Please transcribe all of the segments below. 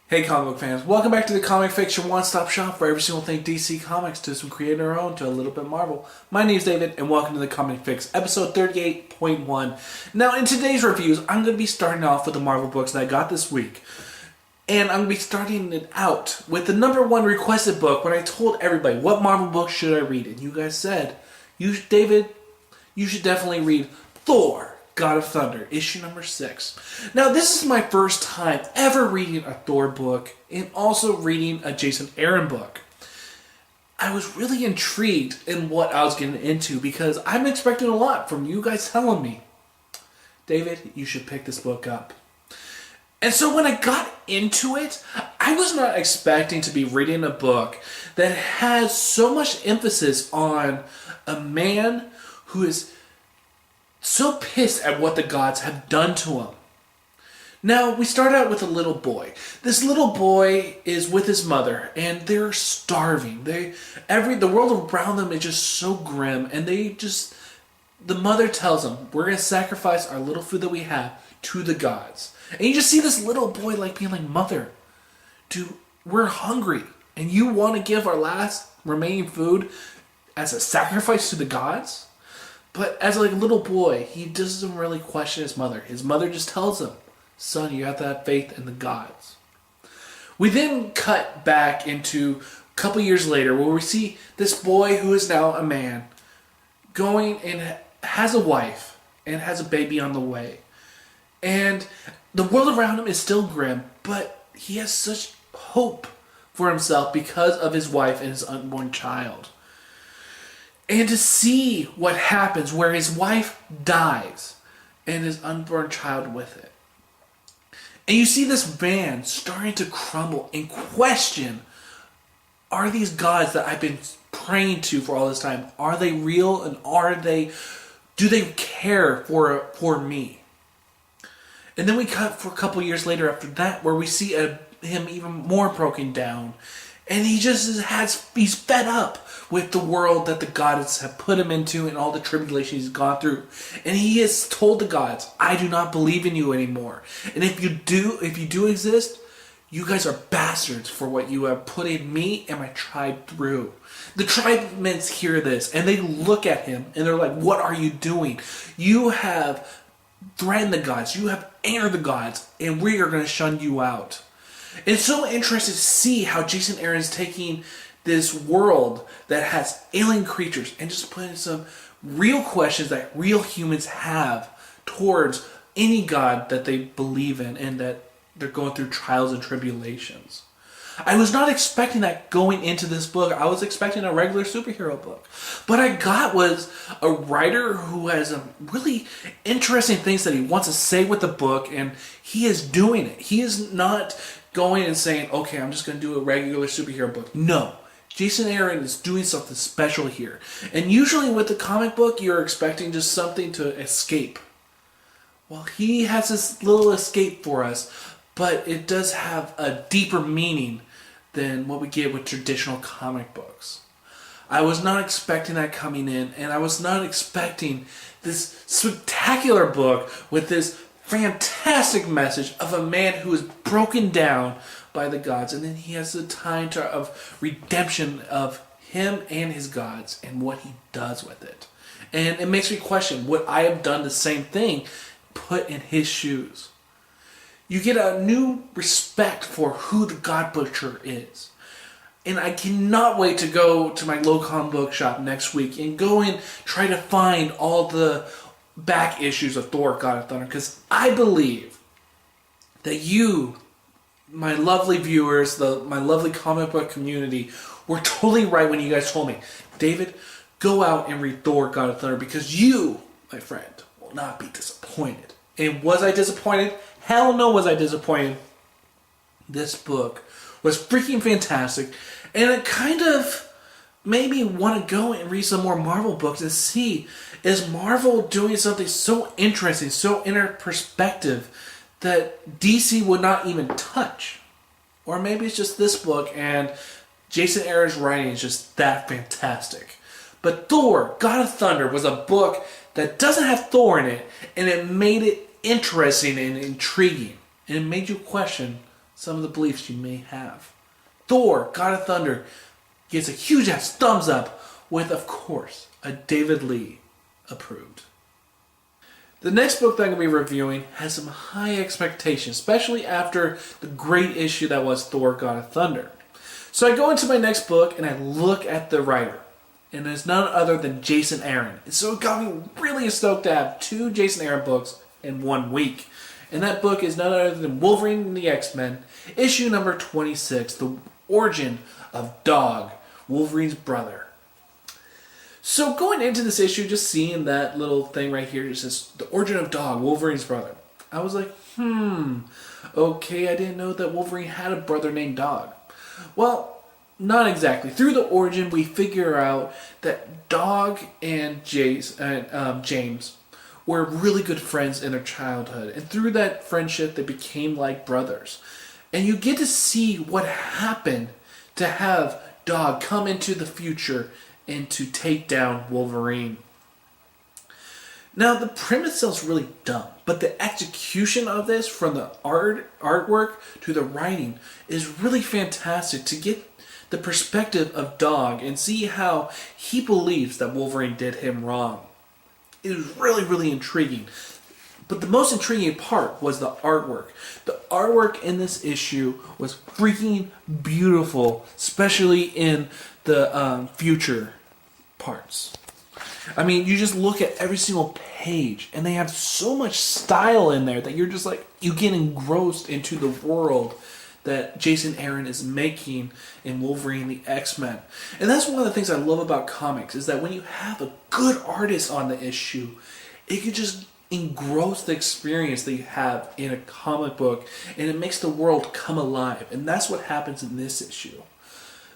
Hey comic book fans, welcome back to the Comic Fiction one-stop shop for every single thing DC Comics, to some creating our own, to a little bit Marvel. My name's David, and welcome to the Comic Fix, episode 38.1. Now, in today's reviews, I'm going to be starting off with the Marvel books that I got this week. And I'm going to be starting it out with the number one requested book when I told everybody, what Marvel book should I read? And you guys said, David, you should definitely read Thor, God of Thunder, issue number 6. Now, this is my first time ever reading a Thor book and also reading a Jason Aaron book. I was really intrigued in what I was getting into because I'm expecting a lot from you guys telling me, David, you should pick this book up. And so when I got into it, I was not expecting to be reading a book that has so much emphasis on a man who is so pissed at what the gods have done to him. Now, we start out with a little boy. This little boy is with his mother, and they're starving. The world around them is just so grim, and the mother tells them, we're going to sacrifice our little food that we have to the gods. And you just see this little boy being like, Mother, dude, we're hungry, and you want to give our last remaining food as a sacrifice to the gods? But as a little boy, he doesn't really question his mother. His mother just tells him, son, you have to have faith in the gods. We then cut back into a couple years later where we see this boy who is now a man going and has a wife and has a baby on the way. And the world around him is still grim, but he has such hope for himself because of his wife and his unborn child. And to see what happens where his wife dies and his unborn child with it. And you see this man starting to crumble and question, are these gods that I've been praying to for all this time, are they real, and do they care for me? And then we cut for a couple years later after that where we see him even more broken down. And he's fed up with the world that the gods have put him into and all the tribulation he's gone through. And he has told the gods, I do not believe in you anymore. And if you do exist, you guys are bastards for what you have put in me and my tribe through. The tribesmen hear this and they look at him and they're like, what are you doing? You have threatened the gods. You have angered the gods, and we are going to shun you out. It's so interesting to see how Jason Aaron's taking this world that has alien creatures and just putting some real questions that real humans have towards any god that they believe in and that they're going through trials and tribulations. I was not expecting that going into this book. I was expecting a regular superhero book. But I got was a writer who has really interesting things that he wants to say with the book, and he is doing it. He is not going and saying, okay, I'm just going to do a regular superhero book. No. Jason Aaron is doing something special here. And usually with the comic book, you're expecting just something to escape. Well, he has this little escape for us, but it does have a deeper meaning than what we get with traditional comic books. I was not expecting that coming in, and I was not expecting this spectacular book with this fantastic message of a man who is broken down by the gods, and then he has the time of redemption of him and his gods and what he does with it. And it makes me question, would I have done the same thing put in his shoes? You get a new respect for who the God Butcher is. And I cannot wait to go to my local bookshop next week and go and try to find all the back issues of Thor, God of Thunder, because I believe that you, my lovely viewers, my lovely comic book community, were totally right when you guys told me, David, go out and read Thor, God of Thunder, because you, my friend, will not be disappointed. And was I disappointed? Hell no was I disappointed. This book was freaking fantastic, and it kind of made me want to go and read some more Marvel books and see, is Marvel doing something so interesting, so inner perspective that DC would not even touch? Or maybe it's just this book and Jason Aaron's writing is just that fantastic. But Thor, God of Thunder was a book that doesn't have Thor in it, and it made it interesting and intriguing. And it made you question some of the beliefs you may have. Thor, God of Thunder, gets a huge ass thumbs up with, of course, a David Lee approved. The next book that I'm going to be reviewing has some high expectations, especially after the great issue that was Thor, God of Thunder. So I go into my next book and I look at the writer. And it's none other than Jason Aaron. And so it got me really stoked to have 2 Jason Aaron books in 1 week. And that book is none other than Wolverine and the X-Men, issue number 26, The Origin of Dog, Wolverine's brother. So going into this issue, just seeing that little thing right here, it says, The Origin of Dog, Wolverine's brother. I was like, okay, I didn't know that Wolverine had a brother named Dog. Well, not exactly. Through the origin, we figure out that Dog and James were really good friends in their childhood. And through that friendship, they became like brothers. And you get to see what happened to have Dog come into the future and to take down Wolverine. Now, the premise sounds really dumb, but the execution of this, from the artwork to the writing, is really fantastic to get the perspective of Dog and see how he believes that Wolverine did him wrong. It was really, really intriguing. But the most intriguing part was the artwork. The artwork in this issue was freaking beautiful, especially in the future parts. I mean, you just look at every single page, and they have so much style in there that you're just like, you get engrossed into the world that Jason Aaron is making in Wolverine and the X-Men. And that's one of the things I love about comics, is that when you have a good artist on the issue, it can just engross the experience that you have in a comic book, and it makes the world come alive. And that's what happens in this issue.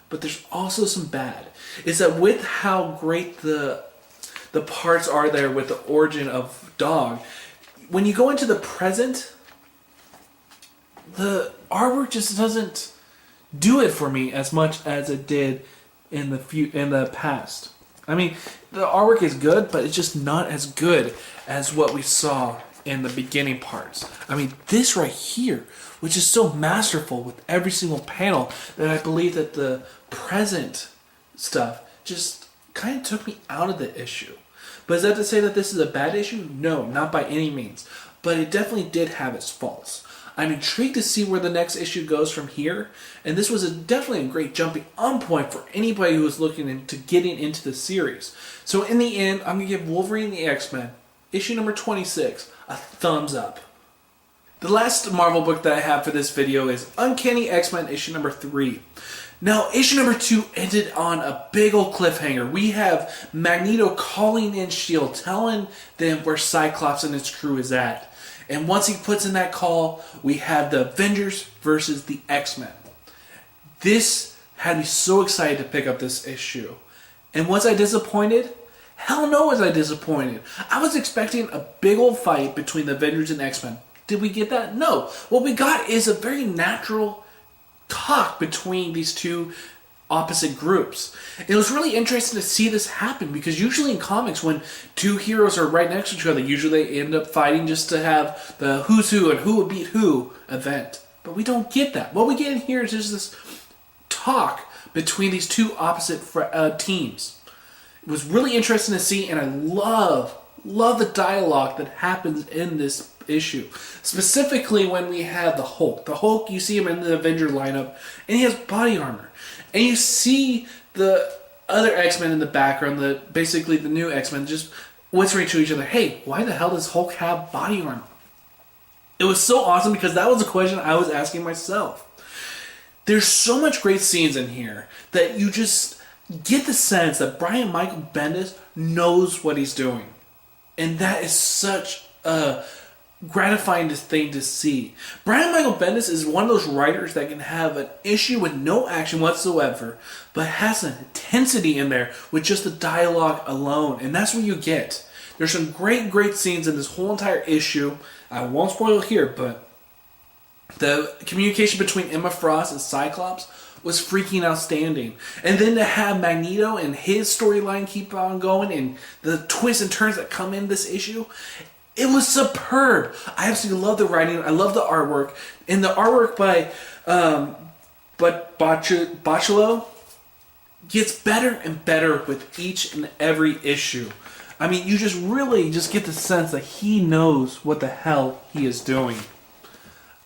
But there's also some bad. Is that with how great the parts are there with the origin of Dog, when you go into the present, the artwork just doesn't do it for me as much as it did in the past. I mean, the artwork is good, but it's just not as good as what we saw in the beginning parts. I mean, this right here, which is so masterful with every single panel, that I believe that the present stuff just kind of took me out of the issue. But is that to say that this is a bad issue? No, not by any means. But it definitely did have its faults. I'm intrigued to see where the next issue goes from here, and this was definitely a great jumping on point for anybody who was looking into getting into the series. So in the end, I'm going to give Wolverine and the X-Men, issue number 26, a thumbs up. The last Marvel book that I have for this video is Uncanny XMen, issue number 3. Now, issue number 2 ended on a big old cliffhanger. We have Magneto calling in S.H.I.E.L.D., telling them where Cyclops and his crew is at. And once he puts in that call, we have the Avengers versus the X-Men. This had me so excited to pick up this issue. And was I disappointed? Hell no was I disappointed. I was expecting a big old fight between the Avengers and X-Men. Did we get that? No. What we got is a very natural talk between these two opposite groups. It was really interesting to see this happen, because usually in comics, when two heroes are right next to each other, usually they end up fighting just to have the who's who and who will beat who event. But we don't get that. What we get in here is just this talk between these two opposite teams. It was really interesting to see, and I love the dialogue that happens in this issue. Specifically when we have the Hulk. The Hulk, you see him in the Avenger lineup, and he has body armor. And you see the other X-Men in the background, basically the new X-Men, just whispering to each other, hey, why the hell does Hulk have body armor? It was so awesome, because that was a question I was asking myself. There's so much great scenes in here that you just get the sense that Brian Michael Bendis knows what he's doing. And that is such a gratifying thing to see. Brian Michael Bendis is one of those writers that can have an issue with no action whatsoever, but has an intensity in there with just the dialogue alone. And that's what you get. There's some great scenes in this whole entire issue. I won't spoil it here, but the communication between Emma Frost and Cyclops was freaking outstanding. And then to have Magneto and his storyline keep on going, and the twists and turns that come in this issue, It was superb. I absolutely love the writing. I love the artwork. And the artwork by Bocciolo gets better and better with each and every issue. I mean, you just really just get the sense that he knows what the hell he is doing.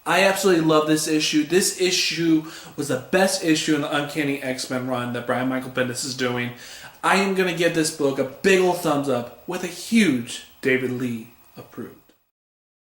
I absolutely love this issue. This issue was the best issue in the Uncanny XMen run that Brian Michael Bendis is doing. I am going to give this book a big old thumbs up with a huge David Lee approve.